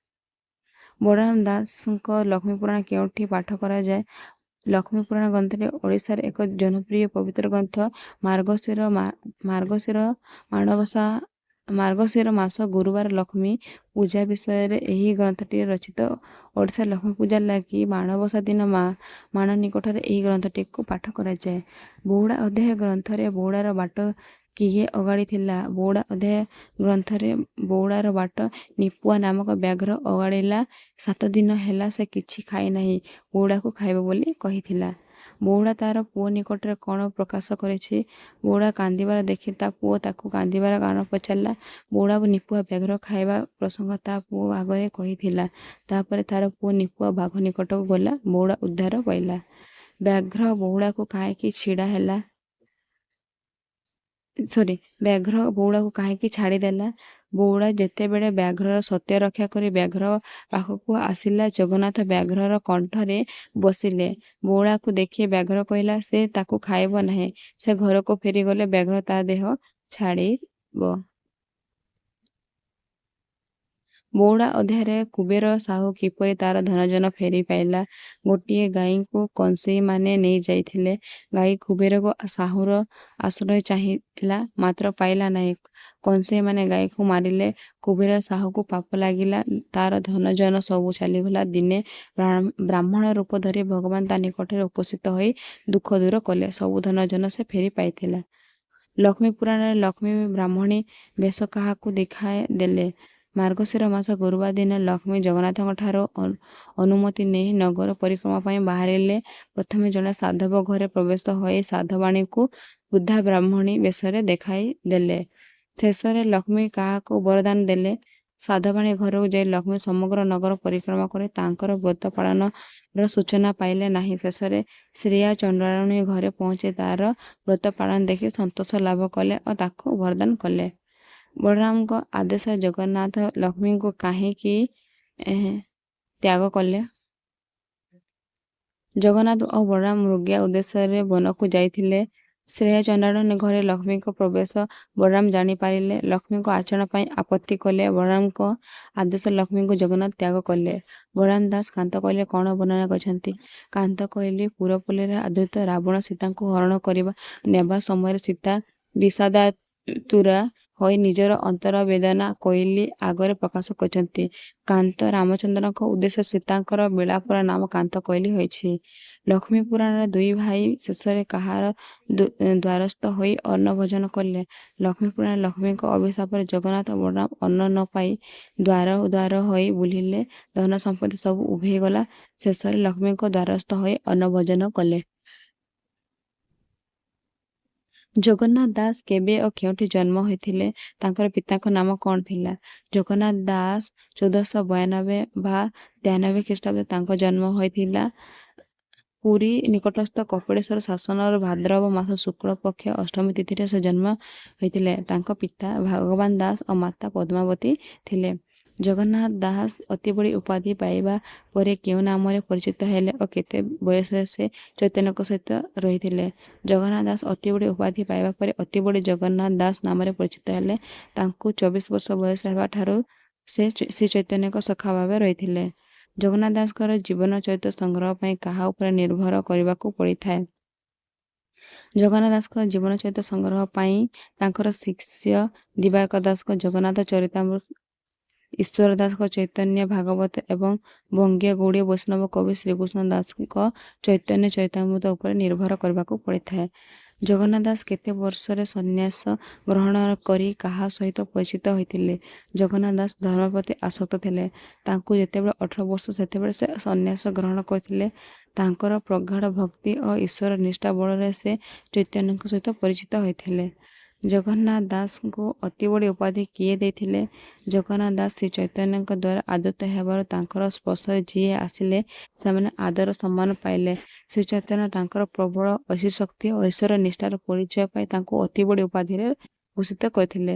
ବଳରାମ ଦାସଙ୍କ ଲକ୍ଷ୍ମୀପୁରାଣ କେଉଁଠି ପାଠ କରାଯାଏ? ଲକ୍ଷ୍ମୀପୁରାଣ ଗ୍ରନ୍ଥଟି ଓଡ଼ିଶାର ଏକ ଜନପ୍ରିୟ ପବିତ୍ର ଗ୍ରନ୍ଥ। ମାର୍ଗଶିର ମାସ ଗୁରୁବାର ଲକ୍ଷ୍ମୀ ପୂଜା ବିଷୟରେ ଏହି ଗ୍ରନ୍ଥଟି ରଚିତ। ଓଡ଼ିଶାରେ ଲକ୍ଷ୍ମୀ ପୂଜା ଲାଗି ମାଣବସା ଦିନ ମାଣ ନିକଟରେ ଏହି ଗ୍ରନ୍ଥଟିକୁ ପାଠ କରାଯାଏ। ବଉଳା ଅଧ୍ୟାୟ ଗ୍ରନ୍ଥରେ ବଉଳାର ବାଟ କିଏ ଅଗାଡ଼ିଥିଲା? ବଉଳା ଅଧ୍ୟାୟ ଗ୍ରନ୍ଥରେ ବଉଳାର ବାଟ ନିପୁଆ ନାମକ ବ୍ୟାଘ୍ର ଅଗାଡ଼ିଲା। 7 ଦିନ ହେଲା ସେ କିଛି ଖାଇନାହିଁ। ବଉଳାକୁ ଖାଇବ ବୋଲି କହିଥିଲା। ବଉଳା ତାର ପୁଅ ନିକଟରେ କ'ଣ ପ୍ରକାଶ କରିଛି? ବଉଳା କାନ୍ଦିବାର ଦେଖି ତା ପୁଅ ତାକୁ କାନ୍ଦିବାର କାରଣ ପଚାରିଲା। ବଉଳା ନିପୁଆ ବ୍ୟାଘ୍ର ଖାଇବା ପ୍ରସଙ୍ଗ ତା ପୁଅ ଆଗରେ କହିଥିଲା। ତାପରେ ତାର ପୁଅ ନିପୁଆ ବାଘ ନିକଟକୁ ଗଲା। ବଉଳା ଉଦ୍ଧାର ପାଇଲା। ବ୍ୟାଘ୍ର ବଉଳାକୁ କାହିଁକି ଛିଡ଼ା ହେଲା ବ୍ୟାଘ୍ର ବଉଳାକୁ କାହିଁକି ଛାଡ଼ିଦେଲା? ବଉଳା ଯେତେବେଳେ ବ୍ୟାଘ୍ରର ସତ୍ୟ ରକ୍ଷା କରି ବ୍ୟାଘ୍ର ପାଖକୁ ଆସିଲା, ଜଗନ୍ନାଥ ବ୍ୟାଘ୍ରର କଣ୍ଠରେ ବସିଲେ। ବଉଳାକୁ ଦେଖି ବ୍ୟାଘ୍ର କହିଲା, ସେ ତାକୁ ଖାଇବ ନାହିଁ। ସେ ଘରକୁ ଫେରିଗଲେ ବ୍ୟାଘ୍ର ତା ଦେହ ଛାଡ଼ିବ। ବଉଳା ଅଧ୍ୟାୟରେ କୁବେର ସାହୁ କିପରି ତାର ଧନଜନ ଫେରି ପାଇଲା। ଗୋଟିଏ ଗାଈକୁ କଂସେଇମାନେ ନେଇ ଯାଇଥିଲେ। ଗାଈ କୁବେରକୁ ସାହୁର ଆଶ୍ରୟ ଚାହିଁଲା, ମାତ୍ର ପାଇଲା ନାହିଁ। କଂସେଇମାନେ ଗାଈକୁ ମାରିଲେ। କୁବେର ସାହୁକୁ ପାପ ଲାଗିଲା। ତାର ଧନଜନ ସବୁ ଚାଲିଗଲା। ଦିନେ ବ୍ରାହ୍ମଣ ରୂପ ଧରି ଭଗବାନ ତା ନିକଟରେ ଉପସ୍ଥିତ ହୋଇ ଦୁଃଖ ଦୂର କଲେ। ସବୁ ଧନଜନ ସେ ଫେରି ପାଇଥିଲା। ଲକ୍ଷ୍ମୀ ପୁରାଣରେ ଲକ୍ଷ୍ମୀ ବ୍ରାହ୍ମଣୀ ବେଶ କାହାକୁ ଦେଖାଇ ଦେଲେ? ମାର୍ଗଶିର ମାସ ଗୁରୁବାର ଦିନ ଲକ୍ଷ୍ମୀ ଜଗନ୍ନାଥଙ୍କ ଠାରୁ ଅନୁମତି ନେଇ ନଗର ପରିକ୍ରମା ପାଇଁ ବାହାରିଲେ। ପ୍ରଥମେ ଜଣେ ସାଧବ ଘରେ ପ୍ରବେଶ ହୋଇ ସାଧବାଣୀକୁ ବୃଦ୍ଧା ବ୍ରାହ୍ମଣୀ ବେଶରେ ଦେଖାଇ ଦେଲେ। ଶେଷରେ ଲକ୍ଷ୍ମୀ କାହାକୁ ବରଦାନ ଦେଲେ? ସାଧବାଣୀ ଘରକୁ ଯାଇ ଲକ୍ଷ୍ମୀ ସମଗ୍ର ନଗର ପରିକ୍ରମା କରି ତାଙ୍କର ବ୍ରତ ପାଳନର ସୂଚନା ପାଇଲେ ନାହିଁ। ଶେଷରେ ଶ୍ରେୟା ଚଣ୍ଡାଳୁଣୀ ଘରେ ପହଞ୍ଚି ତାର ବ୍ରତ ପାଳନ ଦେଖି ସନ୍ତୋଷ ଲାଭ କଲେ ଓ ତାକୁ ବରଦାନ କଲେ। ବଳରାମଙ୍କ ଆଦେଶରେ ଜଗନ୍ନାଥ ଲକ୍ଷ୍ମୀଙ୍କୁ କାହିଁକି ତ୍ୟାଗ କଲେ? ଜଗନ୍ନାଥ ଓ ବଳରାମ ମୃଗ୍ୟା ଉଦ୍ଦେଶ୍ୟରେ ବନକୁ ଯାଇଥିଲେ। ଶ୍ରେୟା ଚଣ୍ଡାଳୁଣୀ ଘରେ ଲକ୍ଷ୍ମୀଙ୍କ ପ୍ରବେଶ ବଳରାମ ଜାଣିପାରିଲେ। ଲକ୍ଷ୍ମୀଙ୍କ ଆଚରଣ ପାଇଁ ଆପତ୍ତି କଲେ। ବଳରାମଙ୍କ ଆଦେଶ ଲକ୍ଷ୍ମୀଙ୍କୁ ଜଗନ୍ନାଥ ତ୍ୟାଗ କଲେ। ବଳରାମ ଦାସ କାନ୍ତ କୋଇଲି କ'ଣ ବର୍ଣ୍ଣନା କରିଛନ୍ତି? କାନ୍ତ କୋଇଲି ପୁରପଲ୍ଲୀରେ ଆଦୃତ ରାବଣ ସୀତାଙ୍କୁ ହରଣ କରିବା ନେବା ସମୟରେ ସୀତା ବିଷାଦାତୁରା ହୋଇ ନିଜର ଅନ୍ତର ବେଦନା କୋଇଲି ଆଗରେ ପ୍ରକାଶ କରିଛନ୍ତି। କାନ୍ତ ରାମଚନ୍ଦ୍ରଙ୍କ ଉଦ୍ଦେଶ୍ୟ ସୀତାଙ୍କର ବିଳାପର ନାମ କାନ୍ତ କୋଇଲି ହୋଇଛି। ଲକ୍ଷ୍ମୀ ପୁରାଣରେ ଦୁଇ ଭାଇ ଶେଷରେ କାହାର ଦ୍ୱାରସ୍ଥ ହୋଇ ଅନ୍ନ ଭୋଜନ କଲେ? ଲକ୍ଷ୍ମୀ ପୁରାଣରେ ଲକ୍ଷ୍ମୀଙ୍କ ଅଭିଶାପରେ ଜଗନ୍ନାଥ ବଳରାମ ଅନ୍ନ ନ ପାଇ ଦ୍ୱାର ଦ୍ୱାର ହୋଇ ବୁଲିଲେ। ଧନ ସମ୍ପତ୍ତି ସବୁ ଉଭେଇଗଲା। ଶେଷରେ ଲକ୍ଷ୍ମୀଙ୍କ ଦ୍ୱାରସ୍ଥ ହୋଇ ଅନ୍ନ ଭୋଜନ କଲେ। ଜଗନ୍ନାଥ ଦାସ କେବେ ଓ କେଉଁଠି ଜନ୍ମ ହୋଇଥିଲେ? ତାଙ୍କର ପିତାଙ୍କ ନାମ କ'ଣ ଥିଲା? ଜଗନ୍ନାଥ ଦାସ 1492 ବା 93 ଖ୍ରୀଷ୍ଟାବ୍ଦରେ ତାଙ୍କ ଜନ୍ମ ହୋଇଥିଲା। ପୁରୀ ନିକଟସ୍ଥ କପିଳେଶ୍ୱର ଶାସନର ଭାଦ୍ରବ ମାସ ଶୁକ୍ଳ ପକ୍ଷ ଅଷ୍ଟମୀ ତିଥିରେ ସେ ଜନ୍ମ ହୋଇଥିଲେ। ତାଙ୍କ ପିତା ଭଗବାନ ଦାସ ଓ ମାତା ପଦ୍ମାବତୀ ଥିଲେ। ଜଗନ୍ନାଥ ଦାସ ଅତିବଡ଼ି ଉପାଧି ପାଇବା ପରେ କେଉଁ ନାମରେ ପରିଚିତ ହେଲେ ଓ କେତେ ବୟସରେ ସେ ଚୈତନ୍ୟଙ୍କ ସହିତ ରହିଥିଲେ? ଜଗନ୍ନାଥ ଦାସ ଅତିବଡ଼ି ଉପାଧି ପାଇବା ପରେ ଅତିବଡ଼ି ଜଗନ୍ନାଥ ଦାସ ନାମରେ ପରିଚିତ ହେଲେ। ତାଙ୍କୁ 24 ବର୍ଷ ବୟସ ହେବା ଠାରୁ ସେ ଶ୍ରୀ ଚୈତନ୍ୟଙ୍କ ସଖା ଭାବେ ରହିଥିଲେ। ଜଗନ୍ନାଥ ଦାସଙ୍କର ଜୀବନ ଚରିତ୍ର ସଂଗ୍ରହ ପାଇଁ କାହା ଉପରେ ନିର୍ଭର କରିବାକୁ ପଡ଼ିଥାଏ? ଜଗନ୍ନାଥ ଦାସଙ୍କ ଜୀବନ ଚରିତ୍ର ସଂଗ୍ରହ ପାଇଁ ତାଙ୍କର ଶିଷ୍ୟ ଦିବାକର ଦାସଙ୍କ ଜଗନ୍ନାଥ ଚରିତାମୃତ, ଈଶ୍ୱର ଦାସଙ୍କ ଚୈତନ୍ୟ ଭାଗବତ ଏବଂ ବଙ୍ଗୀୟ ଗୌଡ଼ୀୟ ବୈଷ୍ଣବ କବି ଶ୍ରୀକୃଷ୍ଣ ଦାସଙ୍କ ଚୈତନ୍ୟ ଚରିତାମୃତ ଉପରେ ନିର୍ଭର କରିବାକୁ ପଡ଼ିଥାଏ। ଜଗନ୍ନାଥ ଦାସ କେତେ ବର୍ଷରେ ସନ୍ନ୍ୟାସ ଗ୍ରହଣ କରି କାହା ସହିତ ପରିଚିତ ହୋଇଥିଲେ? ଜଗନ୍ନାଥ ଦାସ ଧର୍ମ ପ୍ରତି ଆସକ୍ତ ଥିଲେ। ତାଙ୍କୁ ଯେତେବେଳେ 18 ବର୍ଷ ସେତେବେଳେ ସେ ସନ୍ନ୍ୟାସ ଗ୍ରହଣ କରିଥିଲେ। ତାଙ୍କର ପ୍ରଗାଢ଼ ଭକ୍ତି ଓ ଈଶ୍ୱର ନିଷ୍ଠା ବଳରେ ସେ ଚୈତନ୍ୟଙ୍କ ସହିତ ପରିଚିତ ହୋଇଥିଲେ। ଜଗନ୍ନାଥ ଦାସଙ୍କୁ ଅତିବଡ଼ି ଉପାଧି କିଏ ଦେଇଥିଲେ? ଜଗନ୍ନାଥ ଦାସ ଶ୍ରୀ ଚୈତନ୍ୟଙ୍କ ଦ୍ୱାରା ଆଦୃତ ହେବାରୁ ତାଙ୍କର ସ୍ପର୍ଶରେ ଯିଏ ଆସିଲେ ସେମାନେ ଆଦର ସମ୍ମାନ ପାଇଲେ। ଶ୍ରୀ ଚୈତନ୍ୟ ତାଙ୍କର ପ୍ରବଳ ଐଶୀଶକ୍ତି ଓ ଈଶ୍ୱର ନିଷ୍ଠାର ପରିଚୟ ପାଇ ତାଙ୍କୁ ଅତିବଡ଼ି ଉପାଧିରେ ଭୂଷିତ କରିଥିଲେ।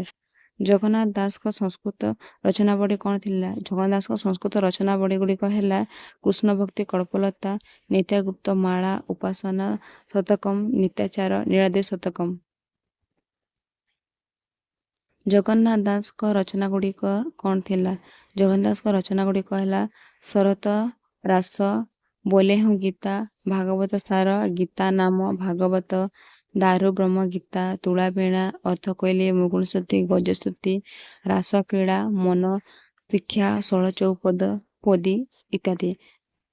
ଜଗନ୍ନାଥ ଦାସଙ୍କ ସଂସ୍କୃତ ରଚନାବଳୀ କ'ଣ ଥିଲା? ଜଗନ୍ନାଥ ଦାସଙ୍କ ସଂସ୍କୃତ ରଚନାବଳୀଗୁଡ଼ିକ ହେଲା କୃଷ୍ଣ ଭକ୍ତି କଳ୍ପଲତା, ନିତ୍ୟଗୁପ୍ତ ମାଳା, ଉପାସନା ଶତକମ୍, ନିତ୍ୟାଚାର, ନୀଳାଦ୍ରି ଶତକମ୍। ଜଗନ୍ନାଥ ଦାସଙ୍କ ରଚନାଗୁଡ଼ିକ କ'ଣ ଥିଲା? ଜଗନ୍ନାଥ ଦାସଙ୍କ ରଚନାଗୁଡ଼ିକ ହେଲା ଶରତ ରାସ, ବୋଲେ ହୁଁ ଗୀତା, ଭାଗବତ ସାର, ଗୀତା ନାମ, ଭାଗବତ, ଦାରୁ ବ୍ରହ୍ମ ଗୀତା, ତୁଳାବୀଣା, ଅର୍ଥକୋଇଲି, ମୃଗୁଣସ୍ତୁତି, ଗଜସ୍ତୁତି, ରାସକ୍ରୀଡ଼ା, ମନ ଶିକ୍ଷା, ଷୋଳଚଉପଦୀ ଇତ୍ୟାଦି।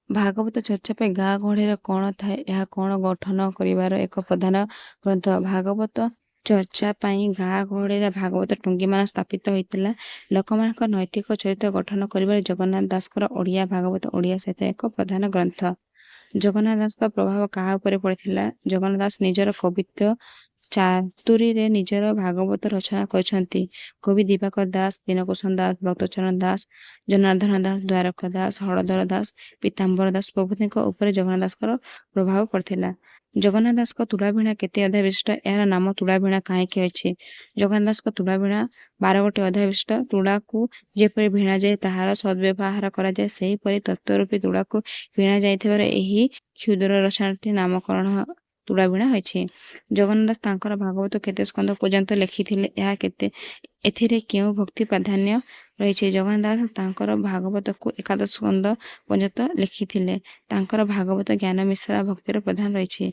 ଭାଗବତ ଚର୍ଚ୍ଚା ପାଇଁ ଗାଁ ଗହଳିରେ କ'ଣ ଥାଏ? ଏହା କ'ଣ ଗଠନ କରିବାର ଏକ ପ୍ରଧାନ ଗ୍ରନ୍ଥ। ଭାଗବତ ଚର୍ଚ୍ଚା ପାଇଁ ଗାଁ ଗହଳିରେ ଭାଗବତ ଟୁଙ୍ଗିମାନ ସ୍ଥାପିତ ହୋଇଥିଲା। ଲୋକମାନଙ୍କ ନୈତିକ ଚରିତ୍ର ଗଠନ କରିବାରେ ଜଗନ୍ନାଥ ଦାସଙ୍କର ଓଡ଼ିଆ ଭାଗବତ ଓଡ଼ିଆ ସାହିତ୍ୟ ଏକ ପ୍ରଧାନ ଗ୍ରନ୍ଥ। ଜଗନ୍ନାଥ ଦାସଙ୍କ ପ୍ରଭାବ କାହା ଉପରେ ପଡ଼ିଥିଲା? ଜଗନ୍ନାଥ ଦାସ ନିଜର କବିତ୍ୱ ଚାତୁରୀରେ ନିଜର ଭାଗବତ ରଚନା କରିଛନ୍ତି। କବି ଦିବାକର ଦାସ, ଦୀନକୁସନ ଦାସ, ଭକ୍ତଚରଣ ଦାସ, ଜନାର୍ଦ୍ଦନ ଦାସ, ଦ୍ୱାରକ ଦାସ, ହଳଧର ଦାସ, ପୀତାମ୍ବର ଦାସ ପ୍ରଭୃତିଙ୍କ ଉପରେ ଜଗନ୍ନାଥ ଦାସଙ୍କର ପ୍ରଭାବ ପଡ଼ିଥିଲା। ଜଗନ୍ନାଥ ଦାସଙ୍କ ତୁଳାଭିଣା କେତେ ଅଧ୍ୟାୟ ବିଶିଷ୍ଟ? ଏହାର ନାମ ତୁଳାଭିଣା କାହିଁକି ଅଛି? ଜଗନ୍ନାଥ ଦାସଙ୍କ ତୁଳାଭିଣା 12 ଅଧ୍ୟାୟ ବିଶିଷ୍ଟ। ତୁଳାକୁ ଯେପରି ଭିଣାଯାଏ ତାହାର ସଦ୍ବ୍ୟବହାର କରାଯାଏ, ସେହିପରି ତତ୍ତ୍ୱରୂପୀ ତୁଳାକୁ ଭିଣା ଯାଇଥିବାରୁ ଏହି କ୍ଷୁଦ୍ର ରଚନାଟି ନାମକରଣ ତୁଳାଭିଣା ହୋଇଛି। ଜଗନ୍ନାଥ ଦାସ ତାଙ୍କର ଭାଗବତ କେତେ ସ୍କନ୍ଧ ପର୍ଯ୍ୟନ୍ତ ଲେଖିଥିଲେ? ଏଥିରେ କେଉଁ ଭକ୍ତି ପ୍ରାଧାନ୍ୟ ରହିଛି? ଜଗନ୍ନାଥ ଦାସ ତାଙ୍କର ଭାଗବତକୁ 11 ସ୍କନ୍ଧ ପର୍ଯ୍ୟନ୍ତ ଲେଖିଥିଲେ। ତାଙ୍କର ଭାଗବତ ଜ୍ଞାନ ମିଶ୍ରା ଭକ୍ତିର ପ୍ରଧାନ ରହିଛି।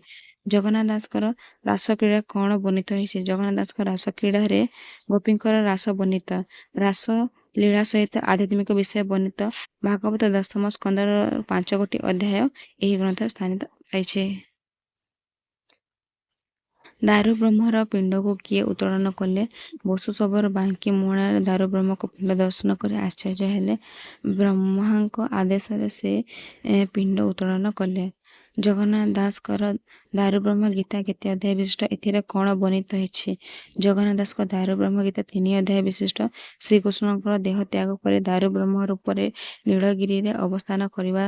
ଜଗନ୍ନାଥ ଦାସଙ୍କର ରାସକ୍ରୀଡ଼ା କ'ଣ ବର୍ଣ୍ଣିତ ହୋଇଛି? ଜଗନ୍ନାଥ ଦାସଙ୍କ ରାସକ୍ରୀଡ଼ାରେ ଗୋପୀଙ୍କର ରାସ ବର୍ଣ୍ଣିତ, ରାସ ଲୀଳା ସହିତ ଆଧ୍ୟାତ୍ମିକ ବିଷୟ ବର୍ଣ୍ଣିତ। ଭାଗବତ ଦଶମ ସ୍କନ୍ଧର 5ଗୋଟି ଅଧ୍ୟାୟ ଏହି ଗ୍ରନ୍ଥରେ ସ୍ଥାନିତ ପାଇଛି। ଦାରୁବ୍ରହ୍ମର ପିଣ୍ଡକୁ କିଏ ଉତ୍ତୋଳନ କଲେ? ବସୁସବର ବାଙ୍କି ମୁହାଣରେ ଦାରୁବ୍ରହ୍ମଙ୍କ ପିଣ୍ଡ ଦର୍ଶନ କରି ଆଶ୍ଚର୍ଯ୍ୟ ହେଲେ। ବ୍ରହ୍ମାଙ୍କ ଆଦେଶରେ ସେ ପିଣ୍ଡ ଉତ୍ତୋଳନ କଲେ। ଜଗନ୍ନାଥ ଦାସଙ୍କର ଦାରୁବ୍ରହ୍ମ ଗୀତା କେତେ ଅଧ୍ୟାୟ ବିଶିଷ୍ଟ? ଏଥିରେ କ'ଣ ବର୍ଣ୍ଣିତ ହୋଇଛି? ଜଗନ୍ନାଥ ଦାସଙ୍କ ଦାରୁବ୍ରହ୍ମ ଗୀତା 3 ଅଧ୍ୟାୟ ବିଶିଷ୍ଟ। ଶ୍ରୀକୃଷ୍ଣଙ୍କର ଦେହ ତ୍ୟାଗ କରି ଦାରୁବ୍ରହ୍ମ ରୂପରେ ନୀଳଗିରିରେ ଅବସ୍ଥାନ କରିବା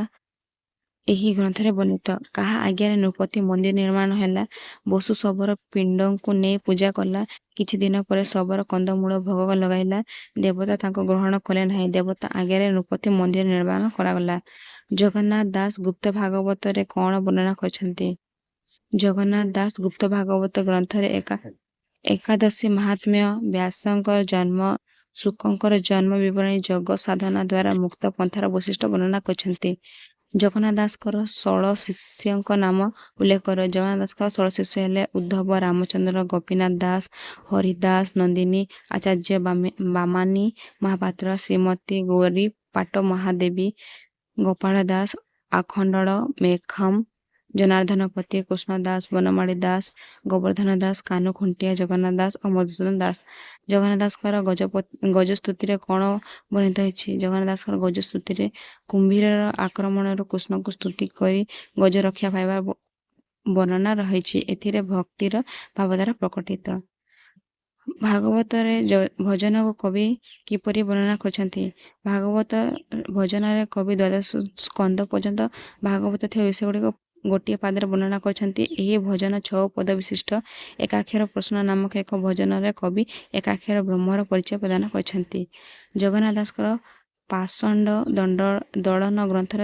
ଏହି ଗ୍ରନ୍ଥରେ ବର୍ଣ୍ଣିତ। କାହା ଆଜ୍ଞାରେ ନୃପତି ମନ୍ଦିର ନିର୍ମାଣ ହେଲା? ବସୁ ଶବର ପିଣ୍ଡକୁ ନେଇ ପୂଜା କଲା। କିଛି ଦିନ ପରେ ଶବର କନ୍ଦମୂଳ ଭୋଗ ଲଗାଇଲା। ଦେବତା ତାଙ୍କୁ ଗ୍ରହଣ କଲେ ନାହିଁ। ଦେବତା ଆଜ୍ଞାରେ ନୃପତି ମନ୍ଦିର ନିର୍ମାଣ କରାଗଲା। ଜଗନ୍ନାଥ ଦାସ ଗୁପ୍ତ ଭାଗବତରେ କ'ଣ ବର୍ଣ୍ଣନା କରିଛନ୍ତି? ଜଗନ୍ନାଥ ଦାସ ଗୁପ୍ତ ଭାଗବତ ଗ୍ରନ୍ଥରେ ଏକାଦଶୀ ମାହାତ୍ମ୍ୟ, ବ୍ୟାସଙ୍କର ଜନ୍ମ, ଶୁକଙ୍କର ଜନ୍ମ ବିବରଣୀ, ଯୋଗ ସାଧନା ଦ୍ୱାରା ମୁକ୍ତ ପନ୍ଥାର ବୈଶିଷ୍ଟ୍ୟ ବର୍ଣ୍ଣନା କରିଛନ୍ତି। ଜଗନ୍ନାଥ ଦାସଙ୍କର 16 ଶିଷ୍ୟଙ୍କ ନାମ ଉଲ୍ଲେଖ କର। ଜଗନ୍ନାଥ ଦାସଙ୍କର 16 ଶିଷ୍ୟ ହେଲେ ଉଦ୍ଧବ, ରାମଚନ୍ଦ୍ର, ଗୋପୀନାଥ ଦାସ, ହରିଦାସ, ନନ୍ଦିନୀ, ଆଚାର୍ଯ୍ୟ ବାମାନୀ ମହାପାତ୍ର, ଶ୍ରୀମତୀ ଗୌରୀ ପାଟ ମହାଦେବୀ, ଗୋପାଳ ଦାସ, ଆଖଣ୍ଡଳ ମେଖମ୍, ଜନାର୍ଦ୍ଦନପତି, କୃଷ୍ଣ ଦାସ, ବନମାଳୀ ଦାସ, ଗୋବର୍ଦ୍ଧନ ଦାସ, କାହ୍ନୁ ଖୁଣ୍ଟିଆ, ଜଗନ୍ନାଥ ଦାସ ଓ ମଧୁସୂଦନ ଦାସ। ଜଗନ୍ନାଥ ଦାସଙ୍କର ଗଜସ୍ତୁତିରେ କ'ଣ ବର୍ଣ୍ଣିତ ହୋଇଛି? ଜଗନ୍ନାଥ ଦାସଙ୍କର ଗଜସ୍ତୁତିରେ କୁମ୍ଭୀରର ଆକ୍ରମଣରୁ କୃଷ୍ଣଙ୍କୁ ସ୍ତୁତି କରି ଗଜ ରକ୍ଷା ପାଇବା ବର୍ଣ୍ଣନା ରହିଛି। ଏଥିରେ ଭକ୍ତିର ଭାବଧାରା ପ୍ରକଟିତ। ଭାଗବତରେ ଭଜନକୁ କବି କିପରି ବର୍ଣ୍ଣନା କରିଛନ୍ତି? ଭାଗବତ ଭଜନରେ କବି 12 ସ୍କନ୍ଧ ପର୍ଯ୍ୟନ୍ତ ଭାଗବତ ଥିବା ବିଷୟଗୁଡ଼ିକ ଗୋଟିଏ ପାଦରେ ବର୍ଣ୍ଣନା କରିଛନ୍ତି। ଏହି ଭଜନ 6 ପଦ ବିଶିଷ୍ଟ। ଏକାକ୍ଷର ପ୍ରଶ୍ନ ନାମକ ଏକ ଭଜନରେ କବି ଏକାକ୍ଷର ବ୍ରହ୍ମର ପରିଚୟ ପ୍ରଦାନ କରିଛନ୍ତି। ଜଗନ୍ନାଥ ଦାସଙ୍କର ପାଷଣ୍ଡ ଦଳନ ଗ୍ରନ୍ଥର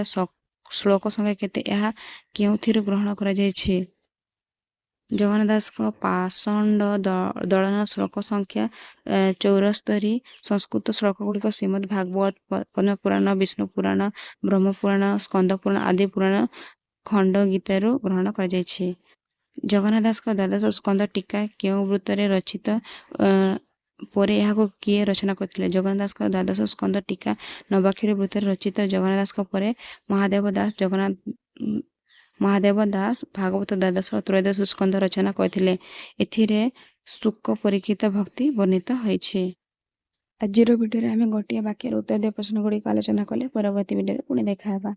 ଶ୍ଲୋକ ସଂଖ୍ୟା କେତେ? ଏହା କେଉଁଥିରୁ ଗ୍ରହଣ କରାଯାଇଛି? ଜଗନ୍ନାଥ ଦାସଙ୍କ ପାଷଣ୍ଡ ଦଳନ ଶ୍ଲୋକ ସଂଖ୍ୟା 74। ସଂସ୍କୃତ ଶ୍ଲୋକଗୁଡ଼ିକ ଶ୍ରୀମଦ୍ ଭାଗବତ, ପଦ୍ମପୁରାଣ, ବିଷ୍ଣୁ ପୁରାଣ, ବ୍ରହ୍ମପୁରାଣ, ସ୍କନ୍ଦ ପୁରାଣ ଆଦି ପୁରାଣ ଖଣ୍ଡ ଗୀତାରୁ ଗ୍ରହଣ କରାଯାଇଛି। ଜଗନ୍ନାଥ ଦାସଙ୍କ ଦ୍ୱାଦଶ ସ୍କନ୍ଧ ଟୀକା କେଉଁ ବୃତ୍ତରେ ରଚିତ? ପରେ ଏହାକୁ କିଏ ରଚନା କରିଥିଲେ? ଜଗନ୍ନାଥ ଦାସଙ୍କ ଦ୍ୱାଦଶ ସ୍କନ୍ଧ ଟୀକା ନବାକ୍ଷରୀ ବୃତ୍ତରେ ରଚିତ। ଜଗନ୍ନାଥ ଦାସଙ୍କ ପରେ ମହାଦେବ ଦାସ ଭାଗବତ ଦ୍ୱାଦଶ ଓ ତ୍ରୟୋଦଶ ସ୍କନ୍ଧ ରଚନା କରିଥିଲେ। ଏଥିରେ ଶୁକ ପରୀକ୍ଷିତ ଭକ୍ତି ବର୍ଣ୍ଣିତ ହୋଇଛି। ଆଜିର ଭିଡ଼ିଓରେ ଆମେ ଗୋଟିଏ ବାକ୍ୟର ଉତ୍ତର ଦେଇ ପ୍ରଶ୍ନଗୁଡ଼ିକ ଆଲୋଚନା କଲେ। ପରବର୍ତ୍ତୀ ଭିଡ଼ିଓରେ ପୁଣି ଦେଖା ହେବା।